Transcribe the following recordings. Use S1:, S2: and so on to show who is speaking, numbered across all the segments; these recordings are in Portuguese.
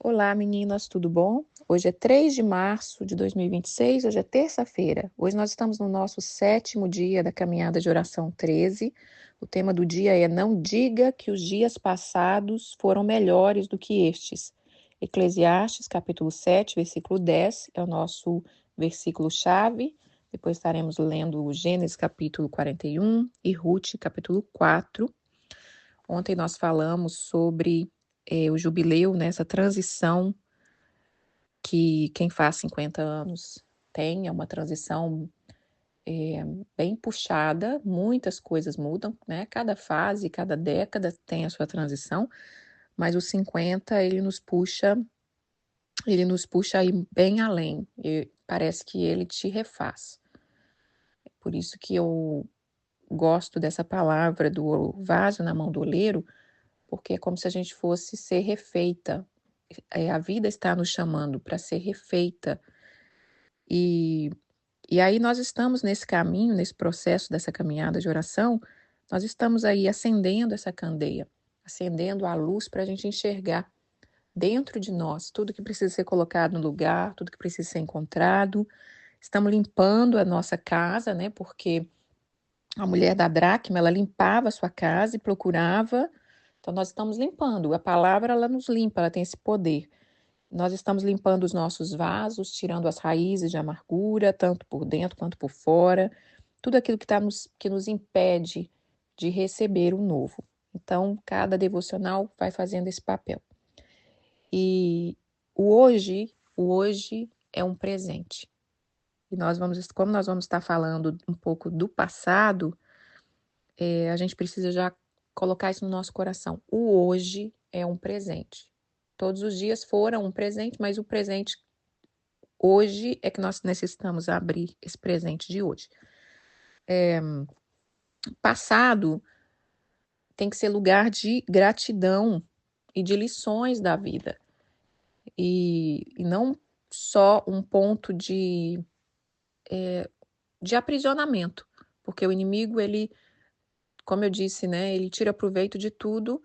S1: Olá, meninas, tudo bom? Hoje é 3 de março de 2026, hoje é terça-feira. Hoje nós estamos no nosso 7º dia da caminhada de oração 13. O tema do dia é: não diga que os dias passados foram melhores do que estes. Eclesiastes, capítulo 7, versículo 10, é o nosso versículo-chave. Depois estaremos lendo Gênesis, capítulo 41 e Rute, capítulo 4. Ontem nós falamos sobre o jubileu, né, essa transição que quem faz 50 anos tem, é uma transição bem puxada, muitas coisas mudam, né? Cada fase, cada década tem a sua transição, mas os 50 ele nos puxa aí bem além, e parece que ele te refaz. Por isso que eu gosto dessa palavra do vaso na mão do oleiro, porque é como se a gente fosse ser refeita. A vida está nos chamando para ser refeita. E, e aí nós estamos nesse caminho, nesse processo dessa caminhada de oração, nós estamos aí acendendo essa candeia, acendendo a luz para a gente enxergar dentro de nós tudo que precisa ser colocado no lugar, tudo que precisa ser encontrado. Estamos limpando a nossa casa, né? Porque a mulher da dracma, ela limpava a sua casa e procurava. Então, nós estamos limpando. A palavra, ela nos limpa, ela tem esse poder. Nós estamos limpando os nossos vasos, tirando as raízes de amargura, tanto por dentro quanto por fora. Tudo aquilo que nos impede de receber o novo. Então, cada devocional vai fazendo esse papel. E o hoje é um presente. E como nós vamos estar falando um pouco do passado, a gente precisa já colocar isso no nosso coração. O hoje é um presente. Todos os dias foram um presente, mas o presente hoje é que nós necessitamos abrir esse presente de hoje. Passado tem que ser lugar de gratidão e de lições da vida. E não só um ponto de aprisionamento. Porque o inimigo, ele, como eu disse, né, ele tira proveito de tudo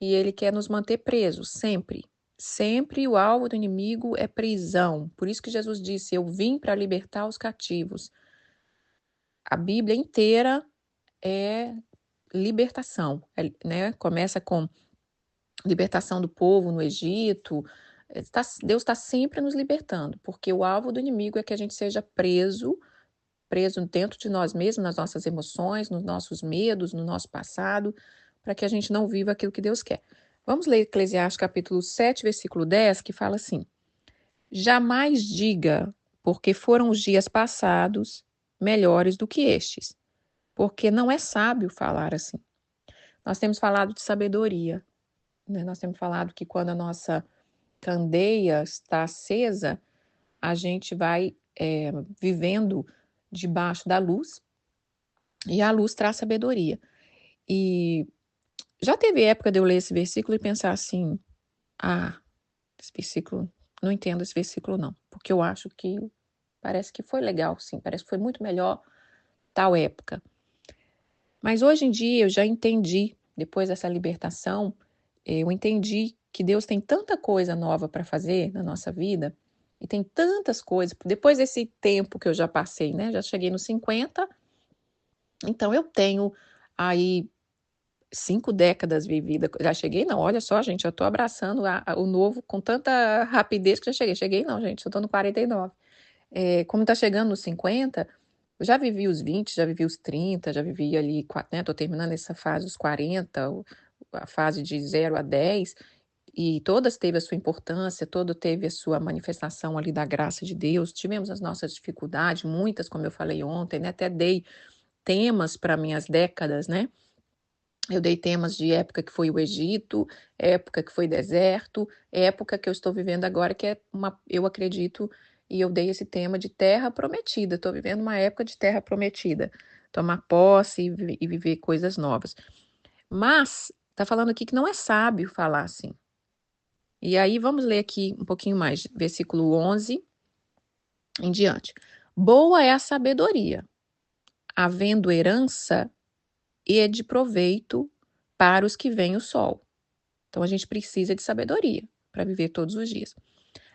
S1: e ele quer nos manter presos, sempre. Sempre o alvo do inimigo é prisão. Por isso que Jesus disse: eu vim para libertar os cativos. A Bíblia inteira é libertação, né? Começa com libertação do povo no Egito. Deus está sempre nos libertando, porque o alvo do inimigo é que a gente seja preso dentro de nós mesmos, nas nossas emoções, nos nossos medos, no nosso passado, para que a gente não viva aquilo que Deus quer. Vamos ler Eclesiastes capítulo 7, versículo 10, que fala assim: jamais diga, porque foram os dias passados melhores do que estes, porque não é sábio falar assim. Nós temos falado de sabedoria, né? Nós temos falado que quando a nossa candeia está acesa, a gente vai vivendo debaixo da luz, e a luz traz sabedoria. E já teve época de eu ler esse versículo e pensar assim: ah, esse versículo, não entendo esse versículo não, porque eu acho que parece que foi legal, sim, parece que foi muito melhor tal época. Mas hoje em dia eu já entendi, depois dessa libertação, eu entendi que Deus tem tanta coisa nova para fazer na nossa vida, e tem tantas coisas, depois desse tempo que eu já passei, né? Já cheguei nos 50, então eu tenho aí 5 décadas vividas. Já cheguei, não, olha só, gente, eu estou abraçando o novo com tanta rapidez que já cheguei. Cheguei, não, gente, eu estou no 49. Como está chegando nos 50, eu já vivi os 20, já vivi os 30, já vivi ali, né? Estou terminando essa fase, os 40, a fase de 0 a 10, e todas teve a sua importância, todo teve a sua manifestação ali da graça de Deus. Tivemos as nossas dificuldades, muitas, como eu falei ontem, né? Até dei temas para minhas décadas, né? Eu dei temas de época que foi o Egito, época que foi deserto, época que eu estou vivendo agora, que é eu acredito, e eu dei esse tema de terra prometida. Estou vivendo uma época de terra prometida. Tomar posse e viver coisas novas. Mas está falando aqui que não é sábio falar assim. E aí vamos ler aqui um pouquinho mais, versículo 11 em diante. Boa é a sabedoria, havendo herança e é de proveito para os que veem o sol. Então a gente precisa de sabedoria para viver todos os dias.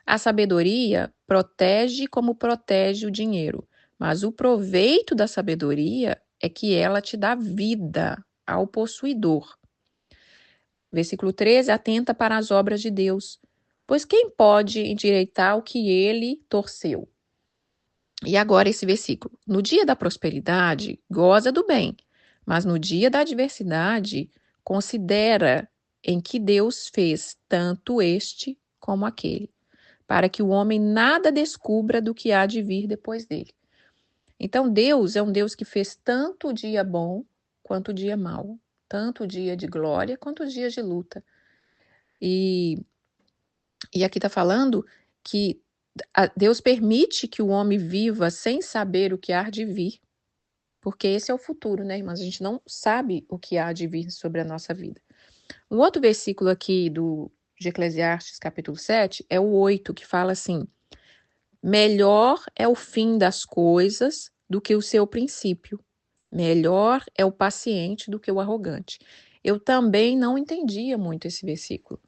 S1: A sabedoria protege como protege o dinheiro, mas o proveito da sabedoria é que ela te dá vida ao possuidor. Versículo 13, atenta para as obras de Deus, pois quem pode endireitar o que ele torceu? E agora esse versículo. No dia da prosperidade, goza do bem, mas no dia da adversidade, considera em que Deus fez tanto este como aquele, para que o homem nada descubra do que há de vir depois dele. Então, Deus é um Deus que fez tanto o dia bom quanto o dia mau, tanto o dia de glória quanto os dias de luta. E aqui está falando que Deus permite que o homem viva sem saber o que há de vir, porque esse é o futuro, né, irmãs? A gente não sabe o que há de vir sobre a nossa vida. Um outro versículo aqui de Eclesiastes, capítulo 7, é o 8, que fala assim: melhor é o fim das coisas do que o seu princípio. Melhor é o paciente do que o arrogante. Eu também não entendia muito esse versículo.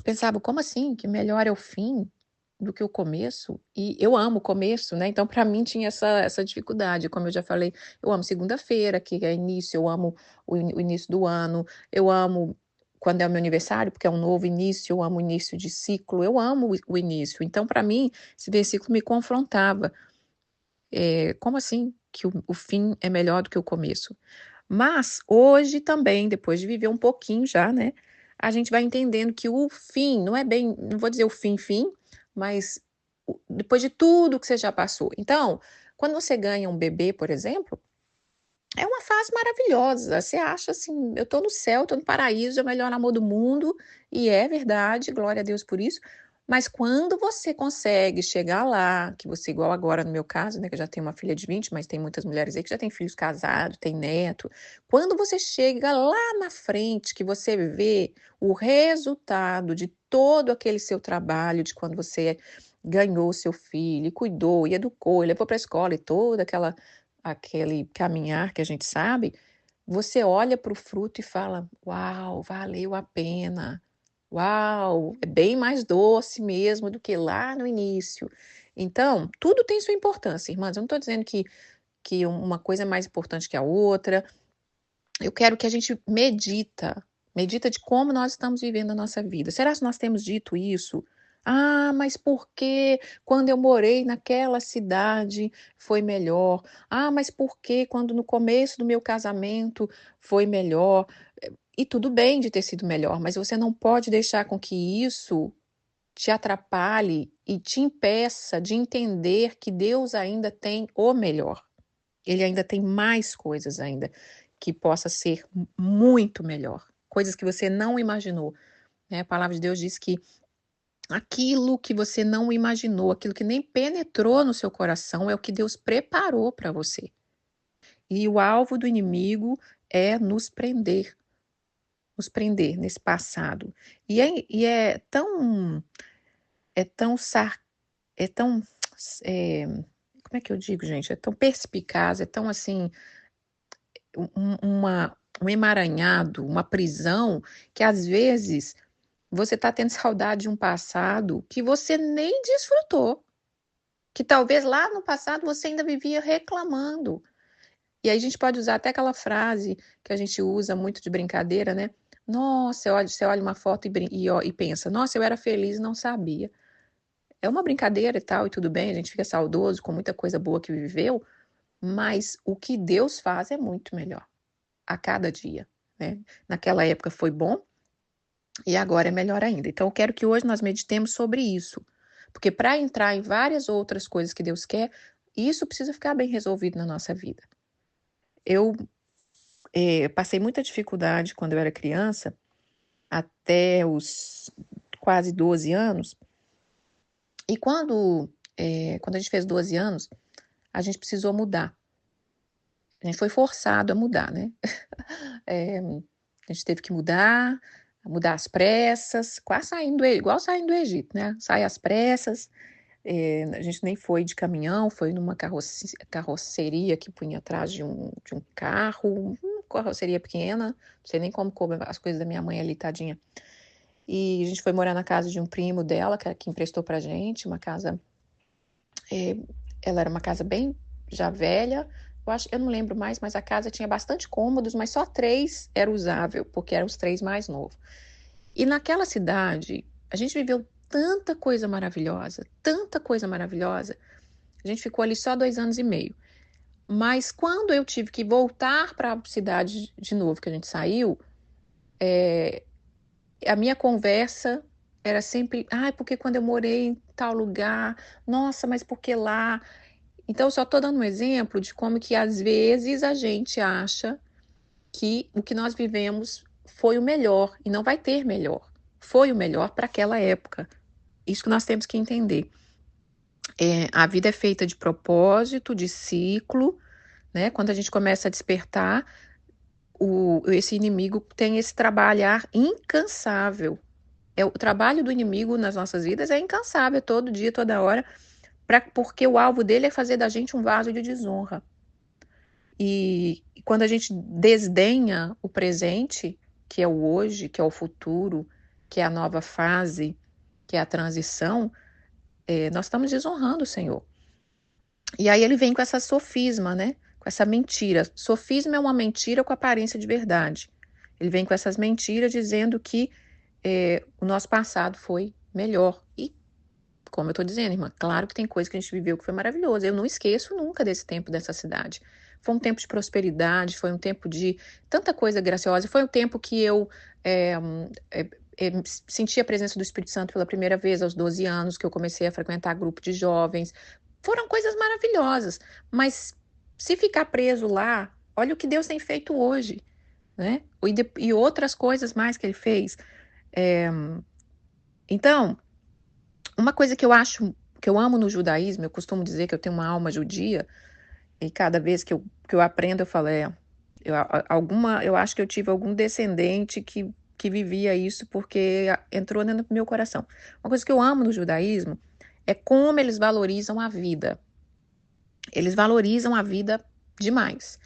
S1: Pensava, como assim? Que melhor é o fim do que o começo? E eu amo o começo, né? Então, para mim, tinha essa dificuldade. Como eu já falei, eu amo segunda-feira, que é início, eu amo o início do ano, eu amo quando é o meu aniversário, porque é um novo início, eu amo o início de ciclo, eu amo o início. Então, para mim, esse versículo me confrontava. Como assim que o fim é melhor do que o começo? Mas hoje também, depois de viver um pouquinho já, né, a gente vai entendendo que o fim não é bem, não vou dizer o fim, mas depois de tudo que você já passou. Então, quando você ganha um bebê, por exemplo, é uma fase maravilhosa. Você acha assim, eu tô no céu, tô no paraíso, é o melhor amor do mundo, e é verdade, glória a Deus por isso. Mas quando você consegue chegar lá, que você, igual agora no meu caso, né, que eu já tenho uma filha de 20, mas tem muitas mulheres aí que já têm filhos casados, tem neto. Quando você chega lá na frente, que você vê o resultado de todo aquele seu trabalho, de quando você ganhou seu filho, e cuidou, e educou, e levou para a escola, e toda aquele caminhar que a gente sabe, você olha para o fruto e fala: uau, valeu a pena. Uau, é bem mais doce mesmo do que lá no início. Então, tudo tem sua importância, irmãs. Eu não estou dizendo que uma coisa é mais importante que a outra. Eu quero que a gente medita de como nós estamos vivendo a nossa vida. Será que nós temos dito isso? Ah, mas por que quando eu morei naquela cidade foi melhor? Ah, mas por que quando no começo do meu casamento foi melhor? E tudo bem de ter sido melhor, mas você não pode deixar com que isso te atrapalhe e te impeça de entender que Deus ainda tem o melhor. Ele ainda tem mais coisas ainda que possa ser muito melhor, coisas que você não imaginou, né? A palavra de Deus diz que aquilo que você não imaginou, aquilo que nem penetrou no seu coração é o que Deus preparou para você. E o alvo do inimigo é nos prender nesse passado. E é tão, é tão, é, como é que eu digo, gente? É tão perspicaz, é tão assim, um emaranhado, uma prisão, que às vezes você está tendo saudade de um passado que você nem desfrutou, que talvez lá no passado você ainda vivia reclamando. E aí a gente pode usar até aquela frase que a gente usa muito de brincadeira, né? Nossa, você olha uma foto e pensa, nossa, eu era feliz e não sabia. É uma brincadeira e tal, e tudo bem, a gente fica saudoso com muita coisa boa que viveu, mas o que Deus faz é muito melhor a cada dia, né? Naquela época foi bom e agora é melhor ainda. Então eu quero que hoje nós meditemos sobre isso, porque para entrar em várias outras coisas que Deus quer, isso precisa ficar bem resolvido na nossa vida. Eu passei muita dificuldade quando eu era criança, até os quase 12 anos, e quando a gente fez 12 anos, a gente precisou mudar. A gente foi forçado a mudar, né? A gente teve que mudar às pressas, quase igual saindo do Egito, né? Sai às pressas. A gente nem foi de caminhão, foi numa carroceria que punha atrás de um carro, uma carroceria pequena, não sei nem como coube as coisas da minha mãe ali, tadinha. e a gente foi morar na casa de um primo dela, que emprestou pra gente, uma casa, ela era uma casa bem já velha, eu não lembro mais, mas a casa tinha bastante cômodos, mas só 3 era usável, porque eram os 3 mais novos. E naquela cidade, a gente viveu tanta coisa maravilhosa, a gente ficou ali só 2 anos e meio. Mas quando eu tive que voltar para a cidade de novo, que a gente saiu, a minha conversa era sempre, porque quando eu morei em tal lugar, nossa, mas por que lá? Então, eu só estou dando um exemplo de como que às vezes a gente acha que o que nós vivemos foi o melhor, e não vai ter melhor. Foi o melhor para aquela época. Isso que nós temos que entender. A vida é feita de propósito, de ciclo, né? Quando a gente começa a despertar, esse inimigo tem esse trabalhar incansável. O trabalho do inimigo nas nossas vidas é incansável, todo dia, toda hora, porque o alvo dele é fazer da gente um vaso de desonra. E quando a gente desdenha o presente, que é o hoje, que é o futuro, que é a nova fase, que é a transição, nós estamos desonrando o Senhor. E aí ele vem com essa sofisma, né? Com essa mentira. Sofisma é uma mentira com aparência de verdade. Ele vem com essas mentiras dizendo que o nosso passado foi melhor. E, como eu estou dizendo, irmã, claro que tem coisa que a gente viveu que foi maravilhosa. Eu não esqueço nunca desse tempo, dessa cidade. Foi um tempo de prosperidade, foi um tempo de tanta coisa graciosa. Foi um tempo que eu senti a presença do Espírito Santo pela primeira vez aos 12 anos, que eu comecei a frequentar grupo de jovens. Foram coisas maravilhosas, mas se ficar preso lá, olha o que Deus tem feito hoje, né? E outras coisas mais que ele fez. Então, uma coisa que eu amo no judaísmo, eu costumo dizer que eu tenho uma alma judia, e cada vez que eu aprendo, eu falo, eu acho que eu tive algum descendente que vivia isso porque entrou no meu coração. Uma coisa que eu amo no judaísmo é como eles valorizam a vida. Eles valorizam a vida demais.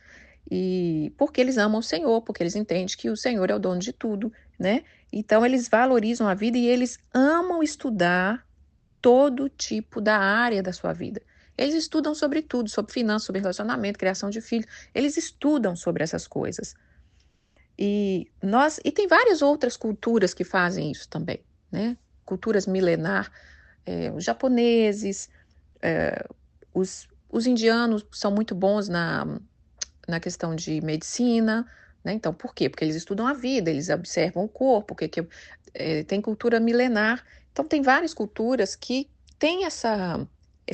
S1: E porque eles amam o Senhor, porque eles entendem que o Senhor é o dono de tudo, né? Então eles valorizam a vida e eles amam estudar todo tipo da área da sua vida. Eles estudam sobre tudo, sobre finanças, sobre relacionamento, criação de filhos. Eles estudam sobre essas coisas. E tem várias outras culturas que fazem isso também, né? Culturas milenar, os japoneses, os indianos são muito bons na questão de medicina, né? Então, por quê? Porque eles estudam a vida, eles observam o corpo, tem cultura milenar. Então, tem várias culturas que têm essa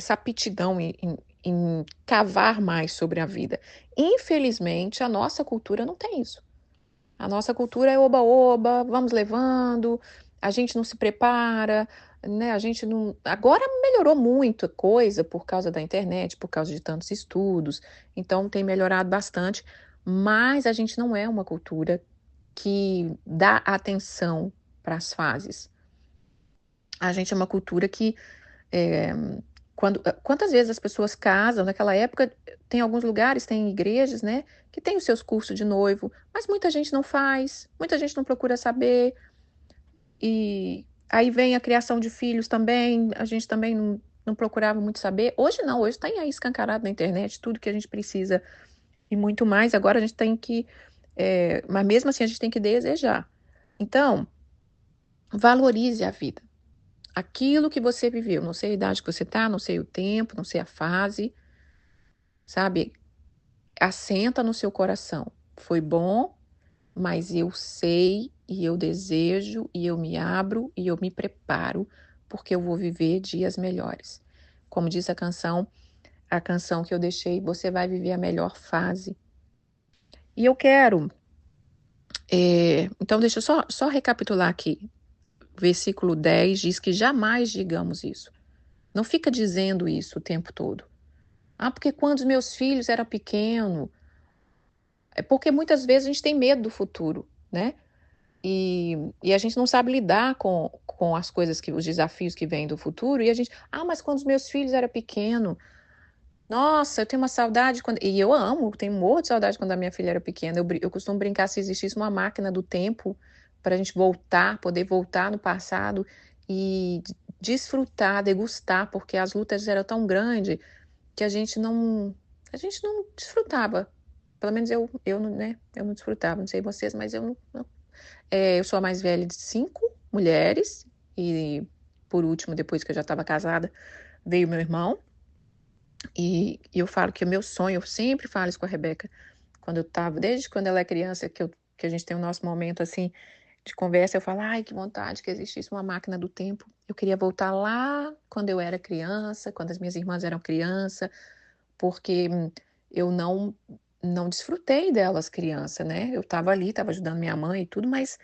S1: aptidão em cavar mais sobre a vida. Infelizmente, a nossa cultura não tem isso. A nossa cultura é oba-oba, vamos levando, a gente não se prepara, né? A gente não. Agora melhorou muito a coisa por causa da internet, por causa de tantos estudos, então tem melhorado bastante, mas a gente não é uma cultura que dá atenção para as fases. A gente é uma cultura que quantas vezes as pessoas casam, naquela época, tem alguns lugares, tem igrejas, né, que tem os seus cursos de noivo, mas muita gente não faz, muita gente não procura saber, e aí vem a criação de filhos também, a gente também não procurava muito saber. Hoje não, hoje tem aí escancarado na internet tudo que a gente precisa e muito mais, agora a gente tem que, mas mesmo assim a gente tem que desejar. Então, valorize a vida. Aquilo que você viveu, não sei a idade que você está, não sei o tempo, não sei a fase, sabe? Assenta no seu coração. Foi bom, mas eu sei e eu desejo e eu me abro e eu me preparo porque eu vou viver dias melhores. Como diz a canção que eu deixei, você vai viver a melhor fase. E eu quero, então deixa eu só recapitular aqui. Versículo 10 diz que jamais digamos isso. Não fica dizendo isso o tempo todo. Porque quando os meus filhos eram pequenos, porque muitas vezes a gente tem medo do futuro, né? E a gente não sabe lidar com as coisas, os desafios que vêm do futuro, e a gente, mas quando os meus filhos eram pequenos, nossa, eu tenho uma saudade, e eu amo, tenho um morro de saudade quando a minha filha era pequena, eu costumo brincar se existisse uma máquina do tempo, para a gente poder voltar no passado e desfrutar, degustar, porque as lutas eram tão grandes que a gente não desfrutava. Pelo menos eu não, né? Eu não desfrutava, não sei vocês, mas eu sou a mais velha de 5 mulheres e, por último, depois que eu já estava casada, veio meu irmão. E eu falo que o meu sonho, eu sempre falo isso com a Rebeca, desde quando ela é criança, que a gente tem o nosso momento assim de conversa, eu falo, ai, que vontade que existisse uma máquina do tempo. Eu queria voltar lá quando eu era criança, quando as minhas irmãs eram criança, porque eu não desfrutei delas criança, né? Eu estava ali, estava ajudando minha mãe e tudo, mas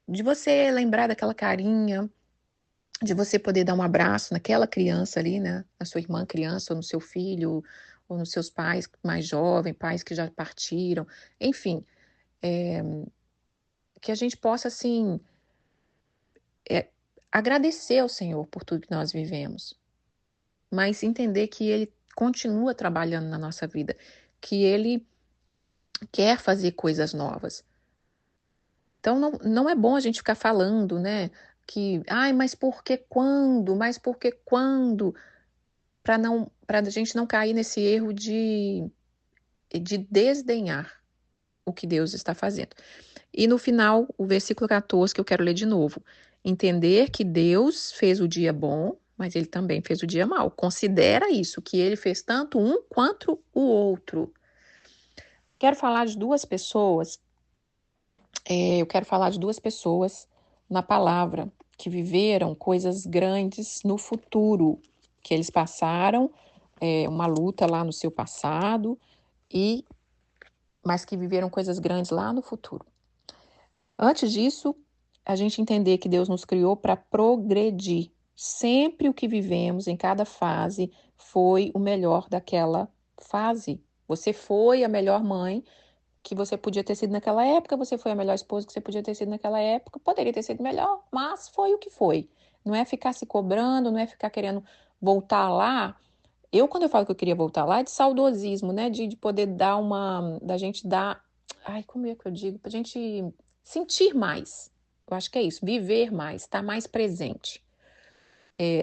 S1: de você lembrar daquela carinha, de você poder dar um abraço naquela criança ali, né? Na sua irmã criança, ou no seu filho, ou nos seus pais mais jovens, pais que já partiram, enfim, é, que a gente possa, assim, é, agradecer ao Senhor por tudo que nós vivemos, mas entender que Ele continua trabalhando na nossa vida, que Ele quer fazer coisas novas. Então, não é bom a gente ficar falando, né? Que, ai, mas por que quando? Mas por que quando? Para a gente não cair nesse erro de desdenhar o que Deus está fazendo. E no final, o versículo 14, que eu quero ler de novo. Entender que Deus fez o dia bom, mas ele também fez o dia mau. Considera isso, que ele fez tanto um quanto o outro. Quero falar de duas pessoas, eu quero falar de duas pessoas na palavra que viveram coisas grandes no futuro, que eles passaram uma luta lá no seu passado, mas que viveram coisas grandes lá no futuro. Antes disso, a gente entender que Deus nos criou para progredir. Sempre o que vivemos em cada fase foi o melhor daquela fase. Você foi a melhor mãe que você podia ter sido naquela época, você foi a melhor esposa que você podia ter sido naquela época, poderia ter sido melhor, mas foi o que foi. Não é ficar se cobrando, não é ficar querendo voltar lá. Quando eu falo que eu queria voltar lá, é de saudosismo, né? De poder da gente dar, ai, como é que eu digo? Pra gente sentir mais. Eu acho que é isso, viver mais, estar mais presente.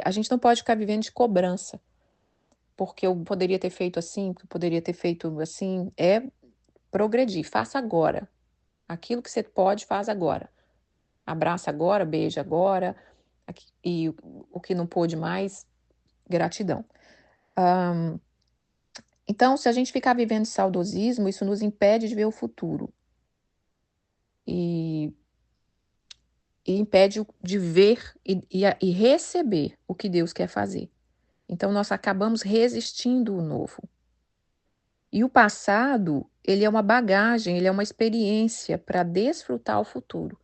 S1: A gente não pode ficar vivendo de cobrança, porque eu poderia ter feito assim, porque eu poderia ter feito assim. É progredir, faça agora. Aquilo que você pode, faz agora. Abraça agora, beija agora, e o que não pôde mais, gratidão. Então, se a gente ficar vivendo saudosismo, isso nos impede de ver o futuro. E, e impede de ver e receber o que Deus quer fazer. Então, nós acabamos resistindo o novo. E o passado, ele é uma bagagem, ele é uma experiência para desfrutar o futuro.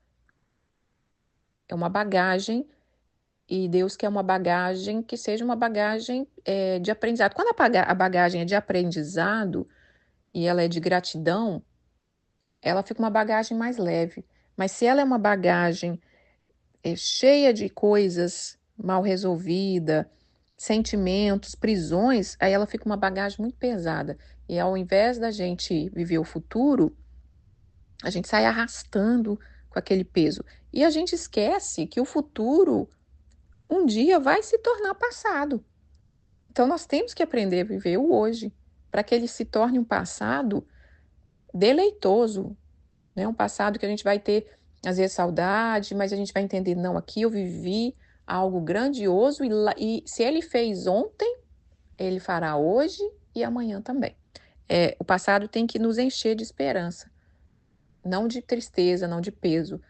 S1: É uma bagagem, e Deus quer uma bagagem que seja uma bagagem de aprendizado. Quando a bagagem é de aprendizado e ela é de gratidão, ela fica uma bagagem mais leve. Mas se ela é uma bagagem cheia de coisas mal resolvida, sentimentos, prisões, aí ela fica uma bagagem muito pesada. E ao invés da gente viver o futuro, a gente sai arrastando com aquele peso. E a gente esquece que o futuro um dia vai se tornar passado. Então nós temos que aprender a viver o hoje, para que ele se torne um passado deleitoso, né? Um passado que a gente vai ter, às vezes, saudade, mas a gente vai entender, não, aqui eu vivi algo grandioso e se ele fez ontem, ele fará hoje e amanhã também. O passado tem que nos encher de esperança, não de tristeza, não de peso.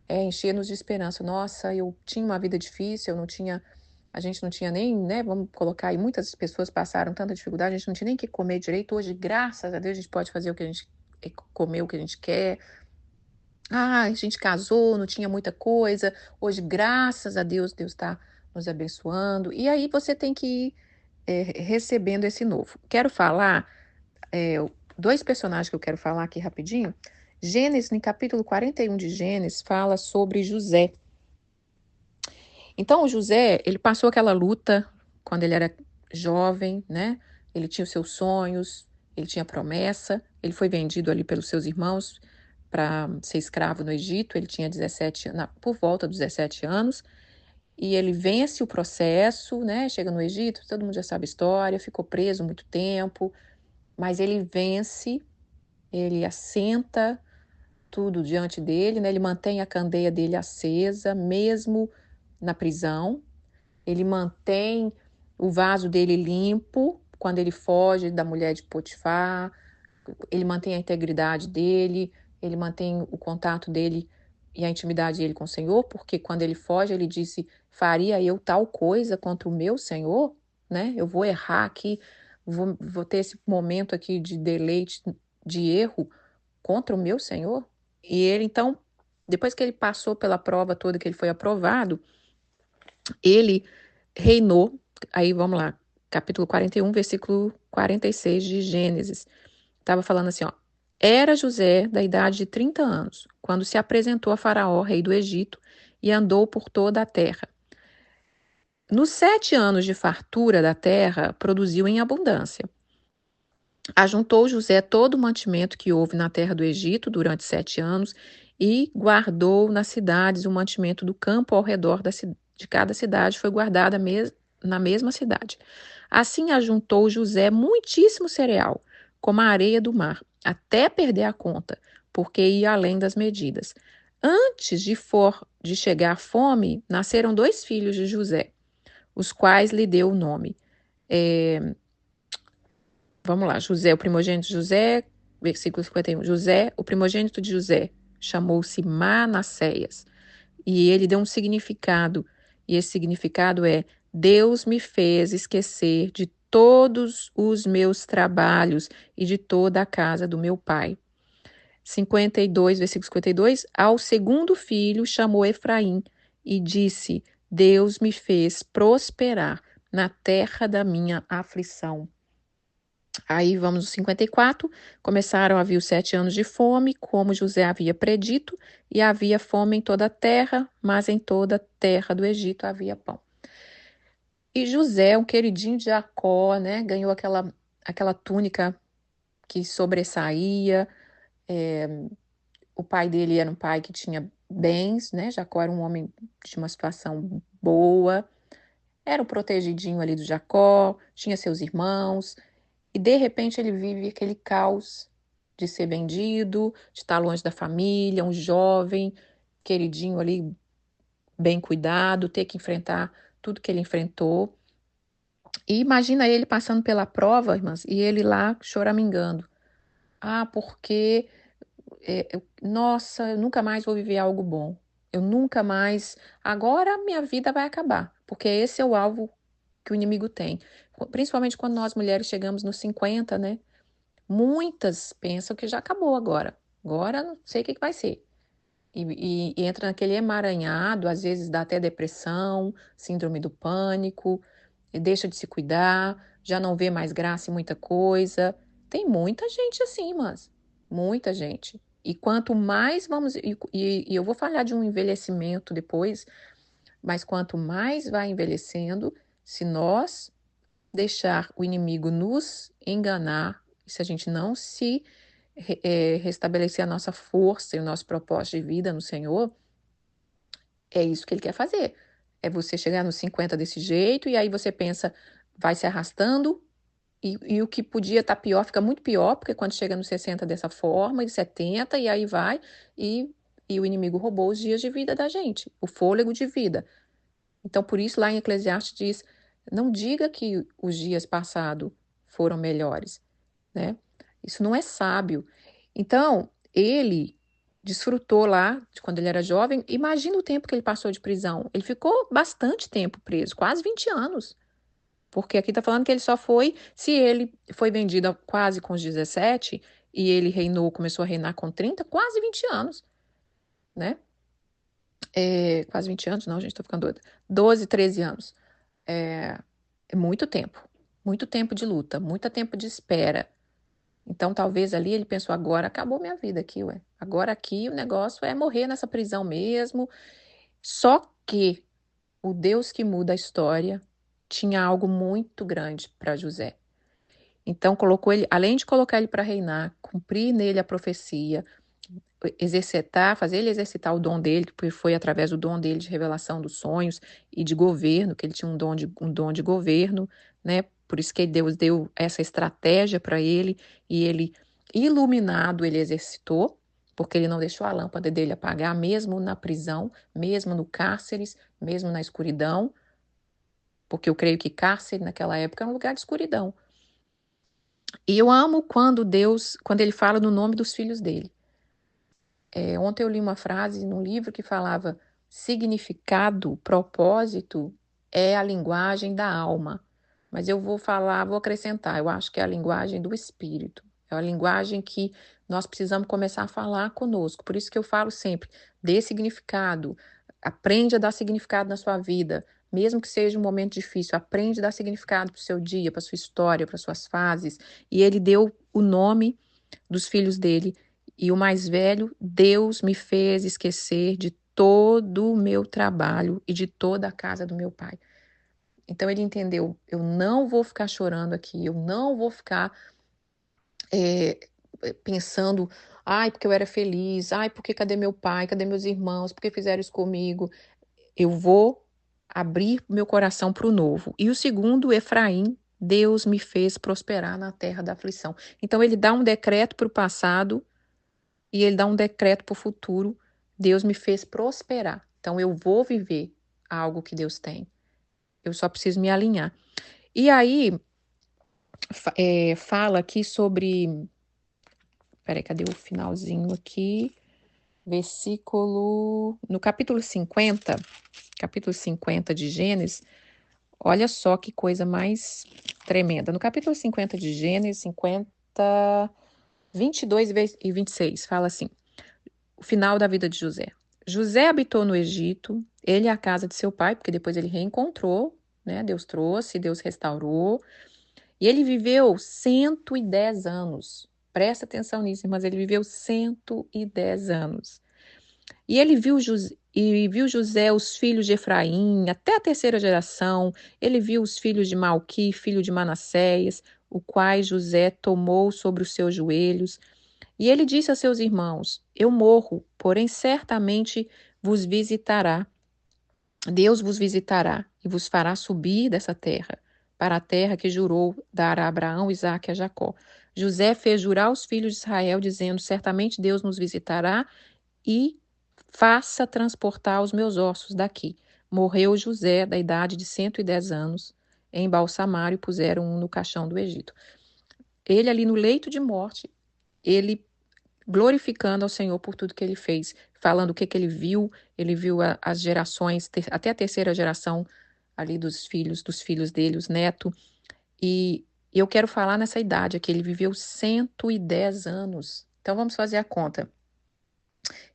S1: Encher-nos de esperança. Nossa, eu tinha uma vida difícil, a gente não tinha nem, né, vamos colocar aí, muitas pessoas passaram tanta dificuldade, a gente não tinha nem que comer direito. Hoje, graças a Deus, a gente pode fazer o que a gente comer o que a gente quer. A gente casou, não tinha muita coisa. Hoje, graças a Deus, Deus está nos abençoando. E aí você tem que ir recebendo esse novo. Quero falar, dois personagens que eu quero falar aqui rapidinho. Gênesis, no capítulo 41 de Gênesis, fala sobre José. Então, o José, ele passou aquela luta quando ele era jovem, né? Ele tinha os seus sonhos, ele tinha promessa, ele foi vendido ali pelos seus irmãos para ser escravo no Egito. Ele tinha 17, por volta dos 17 anos, e ele vence o processo, né? Chega no Egito, todo mundo já sabe a história, ficou preso muito tempo, mas ele vence, ele assenta tudo diante dele, né? Ele mantém a candeia dele acesa, mesmo na prisão. Ele mantém o vaso dele limpo quando ele foge da mulher de Potifar. Ele mantém a integridade dele, ele mantém o contato dele e a intimidade dele com o Senhor, porque quando ele foge, ele disse: faria eu tal coisa contra o meu Senhor, né? Eu vou errar aqui, vou ter esse momento aqui de deleite, de erro contra o meu Senhor. E ele, então, depois que ele passou pela prova toda, que ele foi aprovado, ele reinou. Aí vamos lá, capítulo 41, versículo 46 de Gênesis. Estava falando assim, ó. Era José da idade de 30 anos, quando se apresentou a Faraó, rei do Egito, e andou por toda a terra. Nos 7 anos de fartura da terra, produziu em abundância. Ajuntou José todo o mantimento que houve na terra do Egito durante 7 anos e guardou nas cidades o mantimento do campo ao redor de cada cidade, foi guardada na mesma cidade. Assim ajuntou José muitíssimo cereal, como a areia do mar, até perder a conta, porque ia além das medidas. Antes de chegar a fome, nasceram 2 filhos de José, os quais lhe deu o nome. Vamos lá, José, o primogênito de José, versículo 51. José, o primogênito de José, chamou-se Manassés. E ele deu um significado, e esse significado é: Deus me fez esquecer de todos os meus trabalhos e de toda a casa do meu pai. 52, versículo 52, ao segundo filho chamou Efraim e disse: Deus me fez prosperar na terra da minha aflição. Aí vamos no 54, começaram a vir os 7 anos de fome, como José havia predito, e havia fome em toda a terra, mas em toda a terra do Egito havia pão. E José, um queridinho de Jacó, né, ganhou aquela túnica que sobressaía. O pai dele era um pai que tinha bens, né? Jacó era um homem de uma situação boa, era o protegidinho ali do Jacó, tinha seus irmãos. E de repente ele vive aquele caos de ser vendido, de estar longe da família, um jovem, queridinho ali, bem cuidado, ter que enfrentar tudo que ele enfrentou. E imagina ele passando pela prova, irmãs, e ele lá choramingando. Ah, porque, nossa, eu nunca mais vou viver algo bom. Eu nunca mais. Agora minha vida vai acabar, porque esse é o alvo que o inimigo tem. Principalmente quando nós mulheres chegamos nos 50, né? Muitas pensam que já acabou agora. Agora não sei o que vai ser. E entra naquele emaranhado, às vezes dá até depressão, síndrome do pânico, e deixa de se cuidar, já não vê mais graça em muita coisa. Tem muita gente assim, mas muita gente. E quanto mais vamos. E eu vou falar de um envelhecimento depois, mas quanto mais vai envelhecendo, se nós deixar o inimigo nos enganar, se a gente não se restabelecer a nossa força e o nosso propósito de vida no Senhor, é isso que ele quer fazer. É você chegar nos 50 desse jeito, e aí você pensa, vai se arrastando, e o que podia estar pior fica muito pior, porque quando chega nos 60 dessa forma, e 70, e aí vai, e o inimigo roubou os dias de vida da gente, o fôlego de vida. Então, por isso, lá em Eclesiastes diz: não diga que os dias passados foram melhores, né? Isso não é sábio. Então, ele desfrutou lá de quando ele era jovem. Imagina o tempo que ele passou de prisão. Ele ficou bastante tempo preso, quase 20 anos. Porque aqui está falando que ele só foi, se ele foi vendido quase com os 17 e ele reinou, começou a reinar com 30, quase 20 anos, né? Quase 20 anos, não, gente, estou ficando doida. 12, 13 anos. É, é muito tempo de luta, muito tempo de espera. Então, talvez ali ele pensou: agora acabou minha vida aqui, ué. Agora aqui o negócio é morrer nessa prisão mesmo. Só que o Deus que muda a história tinha algo muito grande para José. Então, colocou ele, além de colocar ele para reinar, cumprir nele a profecia, fazer ele exercitar o dom dele, porque foi através do dom dele de revelação dos sonhos e de governo, que ele tinha um dom de governo, né? Por isso que Deus deu essa estratégia para ele, e ele, iluminado, ele exercitou, porque ele não deixou a lâmpada dele apagar, mesmo na prisão, mesmo no cárceres, mesmo na escuridão, porque eu creio que cárcere naquela época é um lugar de escuridão. E eu amo quando ele fala no nome dos filhos dele. Ontem eu li uma frase num livro que falava: significado, propósito é a linguagem da alma. Mas eu vou acrescentar, eu acho que é a linguagem do espírito. É a linguagem que nós precisamos começar a falar conosco. Por isso que eu falo sempre: dê significado, aprende a dar significado na sua vida. Mesmo que seja um momento difícil, aprende a dar significado para o seu dia, para a sua história, para as suas fases. E ele deu o nome dos filhos dele. E o mais velho: Deus me fez esquecer de todo o meu trabalho e de toda a casa do meu pai. Então ele entendeu: eu não vou ficar chorando aqui, eu não vou ficar pensando, ai, porque eu era feliz, ai, porque cadê meu pai, cadê meus irmãos, porque fizeram isso comigo. Eu vou abrir meu coração para o novo. E o segundo, Efraim: Deus me fez prosperar na terra da aflição. Então ele dá um decreto para o passado, e ele dá um decreto para o futuro: Deus me fez prosperar. Então eu vou viver algo que Deus tem. Eu só preciso me alinhar. E aí, fala aqui sobre. Peraí, cadê o finalzinho aqui? No capítulo 50 de Gênesis, olha só que coisa mais tremenda. No capítulo 50 de Gênesis, 22 e 26, fala assim: o final da vida de José. José habitou no Egito, ele e a casa de seu pai, porque depois ele reencontrou, né? Deus trouxe, Deus restaurou. E ele viveu 110 anos. Presta atenção nisso, mas ele viveu 110 anos. E ele viu José, os filhos de Efraim, até a terceira geração. Ele viu os filhos de Malqui, filho de Manassés, o quais José tomou sobre os seus joelhos. E ele disse a seus irmãos: eu morro, porém certamente vos visitará. Deus vos visitará e vos fará subir dessa terra, para a terra que jurou dar a Abraão, Isaque e a Jacó. José fez jurar os filhos de Israel, dizendo: certamente Deus nos visitará e faça transportar os meus ossos daqui. Morreu José, da idade de 110 anos, embalsamaram e puseram no caixão do Egito. Ele ali no leito de morte, ele glorificando ao Senhor por tudo que ele fez, falando o que ele viu as gerações, até a terceira geração ali dos filhos dele, os netos, e eu quero falar nessa idade aqui, ele viveu 110 anos. Então vamos fazer a conta.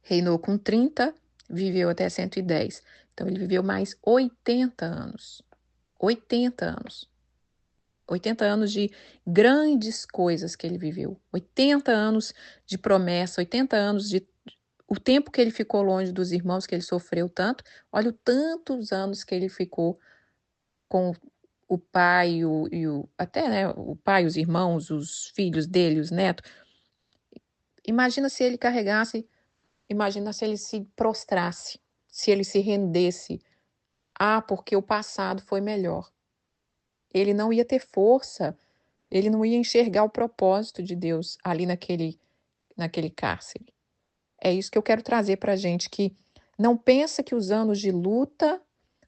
S1: Reinou com 30, viveu até 110. Então ele viveu mais 80 anos. 80 anos. 80 anos de grandes coisas que ele viveu. 80 anos de promessa, 80 anos de o tempo que ele ficou longe dos irmãos, que ele sofreu tanto. Olha o tantos anos que ele ficou com o pai até, né, o pai, os irmãos, os filhos dele, os netos. Imagina se ele carregasse, imagina se ele se prostrasse, se ele se rendesse. Porque o passado foi melhor. Ele não ia ter força, ele não ia enxergar o propósito de Deus ali naquele cárcere. É isso que eu quero trazer para a gente, que não pensa que os anos de luta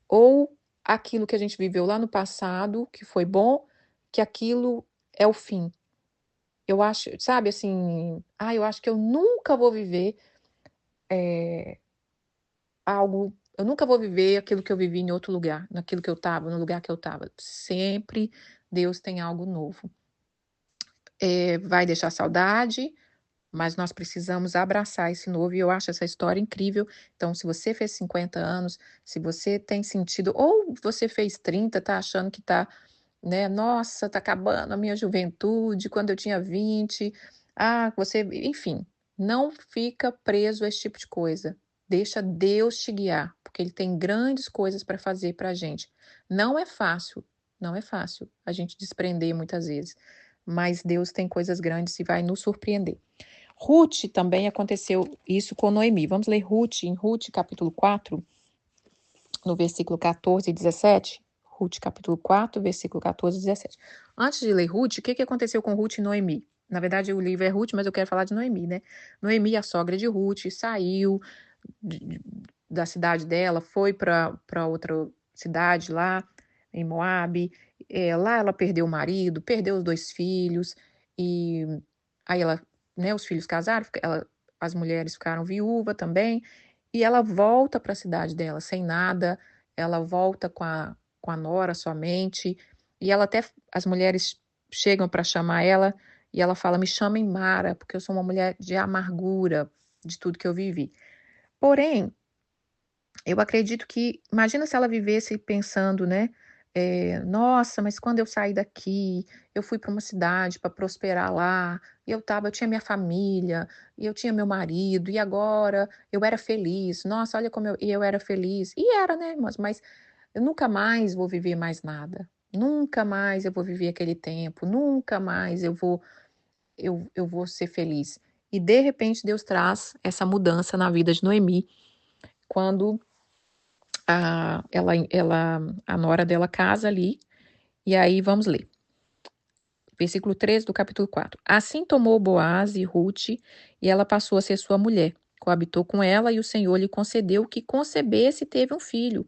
S1: ou aquilo que a gente viveu lá no passado, que foi bom, que aquilo é o fim. Eu acho, sabe, assim, eu acho que eu nunca vou viver eu nunca vou viver aquilo que eu vivi em outro lugar, naquilo que eu estava, no lugar que eu estava. Sempre Deus tem algo novo. Vai deixar saudade, mas nós precisamos abraçar esse novo, e eu acho essa história incrível. Então, se você fez 50 anos, se você tem sentido, ou você fez 30, tá achando que tá, né, nossa, tá acabando a minha juventude, quando eu tinha 20, enfim, não fica preso a esse tipo de coisa. Deixa Deus te guiar, porque Ele tem grandes coisas para fazer para a gente. Não é fácil, não é fácil a gente desprender muitas vezes, mas Deus tem coisas grandes e vai nos surpreender. Ruth também aconteceu isso com Noemi. Vamos ler Ruth, em Ruth capítulo 4, no versículo 14 e 17. Ruth capítulo 4, versículo 14 e 17. Antes de ler Ruth, o que aconteceu com Ruth e Noemi? Na verdade, o livro é Ruth, mas eu quero falar de Noemi, né? Noemi, a sogra de Ruth, saiu da cidade dela, foi para outra cidade lá, em Moabe. Lá ela perdeu o marido, perdeu os 2 filhos, e aí ela, né, os filhos casaram, as mulheres ficaram viúvas também, e ela volta para a cidade dela sem nada, ela volta com a nora somente, e ela até, as mulheres chegam para chamar ela, e ela fala, me chamem Mara, porque eu sou uma mulher de amargura de tudo que eu vivi. Porém, eu acredito que, imagina se ela vivesse pensando, né? Nossa, mas quando eu saí daqui, eu fui para uma cidade para prosperar lá, e eu tinha minha família, e eu tinha meu marido, e agora eu era feliz. Nossa, olha como eu era feliz. E era, né, irmãs? Mas eu nunca mais vou viver mais nada. Nunca mais eu vou viver aquele tempo, nunca mais eu vou ser feliz. E de repente Deus traz essa mudança na vida de Noemi, quando a nora dela casa ali, e aí vamos ler. Versículo 13 do capítulo 4. Assim tomou Boaz e Ruth, e ela passou a ser sua mulher. Coabitou com ela, e o Senhor lhe concedeu que concebesse e teve um filho.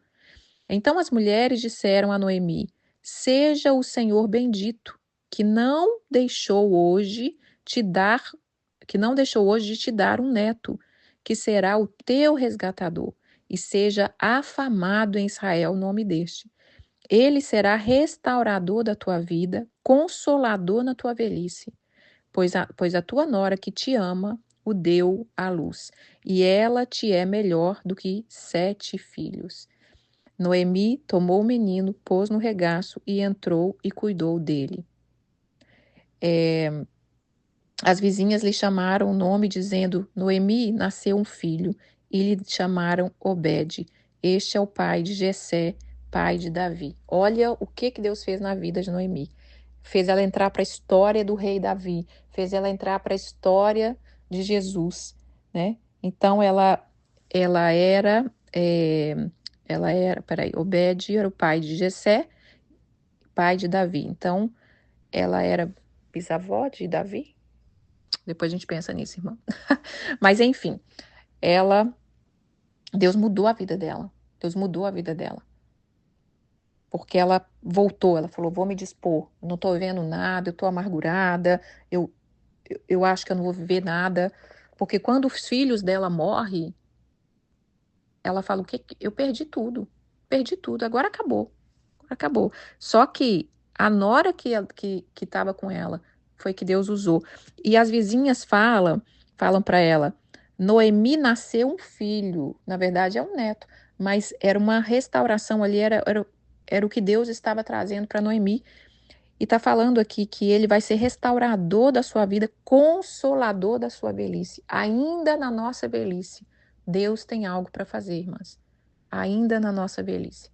S1: Então as mulheres disseram a Noemi: Seja o Senhor bendito, que não deixou hoje te dar, que não deixou hoje de te dar um neto, que será o teu resgatador, e seja afamado em Israel o nome deste. Ele será restaurador da tua vida, consolador na tua velhice, pois a tua nora que te ama o deu à luz, e ela te é melhor do que 7 filhos. Noemi tomou o menino, pôs no regaço e entrou e cuidou dele. As vizinhas lhe chamaram o nome, dizendo: Noemi, nasceu um filho, e lhe chamaram Obed. Este é o pai de Jessé, pai de Davi. Olha o que Deus fez na vida de Noemi. Fez ela entrar para a história do rei Davi, fez ela entrar para a história de Jesus, né? Então ela era, peraí, Obed era o pai de Jessé, pai de Davi. Então ela era bisavó de Davi. Depois a gente pensa nisso, irmã. Mas enfim, Deus mudou a vida dela. Deus mudou a vida dela. Porque ela voltou, ela falou, vou me dispor, não tô vendo nada, eu tô amargurada, eu acho que eu não vou viver nada. Porque quando os filhos dela morrem, ela fala, eu perdi tudo, agora acabou. Só que a nora que estava com ela foi que Deus usou. E as vizinhas falam para ela, Noemi nasceu um filho, na verdade é um neto, mas era uma restauração ali, era o que Deus estava trazendo para Noemi. E está falando aqui que ele vai ser restaurador da sua vida, consolador da sua velhice. Ainda na nossa velhice, Deus tem algo para fazer, irmãs. Ainda na nossa velhice.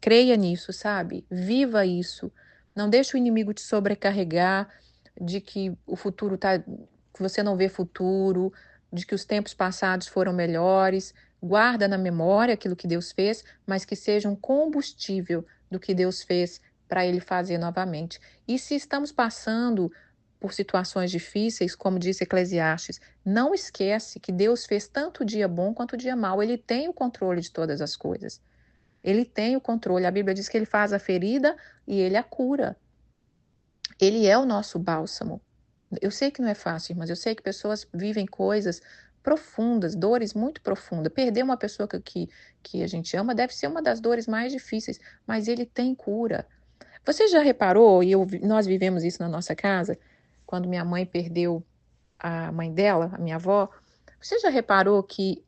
S1: Creia nisso, sabe? Viva isso. Não deixe o inimigo te sobrecarregar de que o futuro que você não vê futuro, de que os tempos passados foram melhores. Guarda na memória aquilo que Deus fez, mas que seja um combustível do que Deus fez para ele fazer novamente. E se estamos passando por situações difíceis, como disse Eclesiastes, não esquece que Deus fez tanto o dia bom quanto o dia mau. Ele tem o controle de todas as coisas. Ele tem o controle. A Bíblia diz que ele faz a ferida e ele a cura. Ele é o nosso bálsamo. Eu sei que não é fácil, mas eu sei que pessoas vivem coisas profundas, dores muito profundas. Perder uma pessoa que a gente ama deve ser uma das dores mais difíceis, mas ele tem cura. Você já reparou, e nós vivemos isso na nossa casa, quando minha mãe perdeu a mãe dela, a minha avó, você já reparou que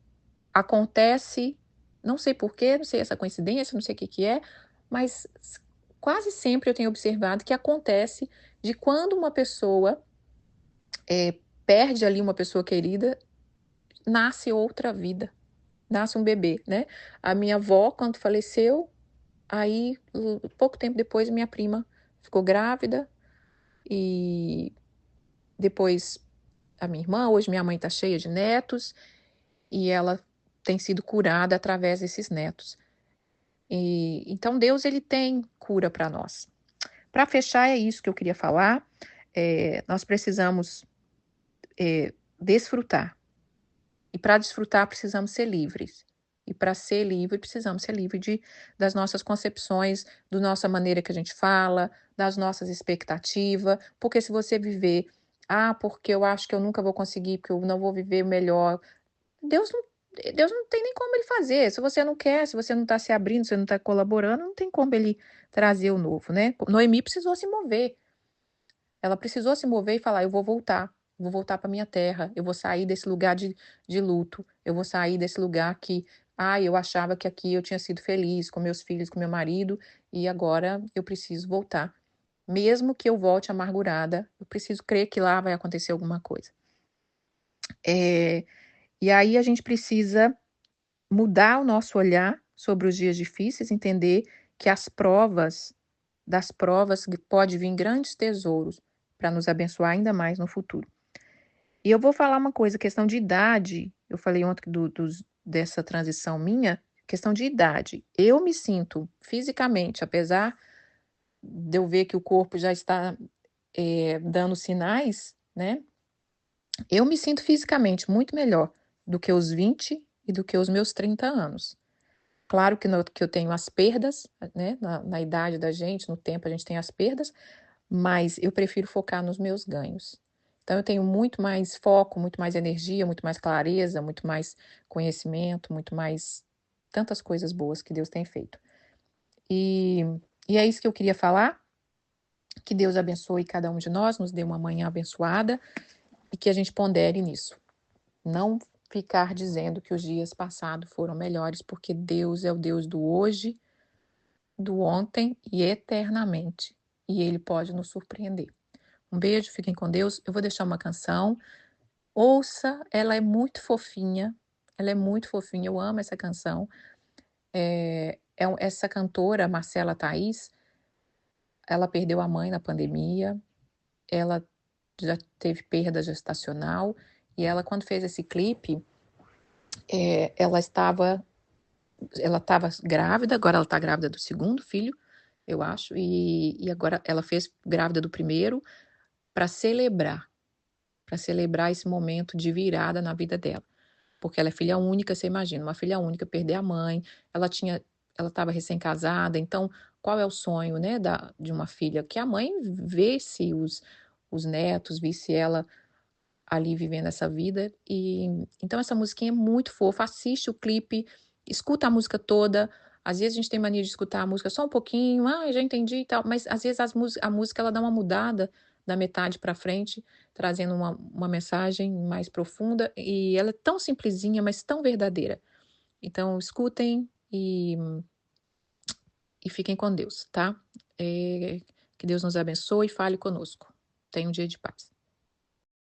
S1: acontece, não sei porquê, não sei essa coincidência, não sei o que é, mas quase sempre eu tenho observado que acontece de quando uma pessoa perde ali uma pessoa querida, nasce outra vida, nasce um bebê, né? A minha avó, quando faleceu, aí pouco tempo depois minha prima ficou grávida e depois a minha irmã, hoje minha mãe está cheia de netos e ela tem sido curada através desses netos. Então Deus ele tem cura para nós. Para fechar, é isso que eu queria falar. Nós precisamos desfrutar. E para desfrutar, precisamos ser livres. E para ser livre, precisamos ser livres das nossas concepções, da nossa maneira que a gente fala, das nossas expectativas. Porque se você viver, porque eu acho que eu nunca vou conseguir, porque eu não vou viver melhor. Deus não tem nem como ele fazer. Se você não quer, se você não está se abrindo, se você não está colaborando, não tem como ele trazer o novo, né? Noemi precisou se mover. Ela precisou se mover e falar: eu vou voltar para minha terra, eu vou sair desse lugar de luto, eu vou sair desse lugar que, eu achava que aqui eu tinha sido feliz com meus filhos, com meu marido, e agora eu preciso voltar. Mesmo que eu volte amargurada, eu preciso crer que lá vai acontecer alguma coisa. E aí a gente precisa mudar o nosso olhar sobre os dias difíceis, entender que das provas pode vir grandes tesouros para nos abençoar ainda mais no futuro. E eu vou falar uma coisa, questão de idade, eu falei ontem dessa transição minha, questão de idade. Eu me sinto fisicamente, apesar de eu ver que o corpo já está dando sinais, né? Eu me sinto fisicamente muito melhor do que os 20 e do que os meus 30 anos. Claro que eu tenho as perdas, né? Na idade da gente, no tempo a gente tem as perdas, mas eu prefiro focar nos meus ganhos. Então, eu tenho muito mais foco, muito mais energia, muito mais clareza, muito mais conhecimento, muito mais tantas coisas boas que Deus tem feito. E é isso que eu queria falar. Que Deus abençoe cada um de nós, nos dê uma manhã abençoada e que a gente pondere nisso. Não ficar dizendo que os dias passados foram melhores, porque Deus é o Deus do hoje, do ontem e eternamente. E Ele pode nos surpreender. Um beijo, fiquem com Deus. Eu vou deixar uma canção. Ouça, ela é muito fofinha. Ela é muito fofinha. Eu amo essa canção. Essa cantora, Marcela Thaís, ela perdeu a mãe na pandemia. Ela já teve perda gestacional. E ela, quando fez esse clipe, ela estava grávida. Agora ela está grávida do segundo filho, eu acho. E agora ela fez grávida do primeiro para celebrar esse momento de virada na vida dela. Porque ela é filha única, você imagina, uma filha única perder a mãe, ela estava recém-casada, então qual é o sonho, né, de uma filha? Que a mãe visse os netos, visse ela ali vivendo essa vida. E então essa musiquinha é muito fofa, assiste o clipe, escuta a música toda. Às vezes a gente tem mania de escutar a música só um pouquinho, já entendi e tal, mas às vezes a música ela dá uma mudada da metade para frente, trazendo uma mensagem mais profunda, e ela é tão simplesinha, mas tão verdadeira. Então escutem e fiquem com Deus, tá? Que Deus nos abençoe e fale conosco. Tenha um dia de paz.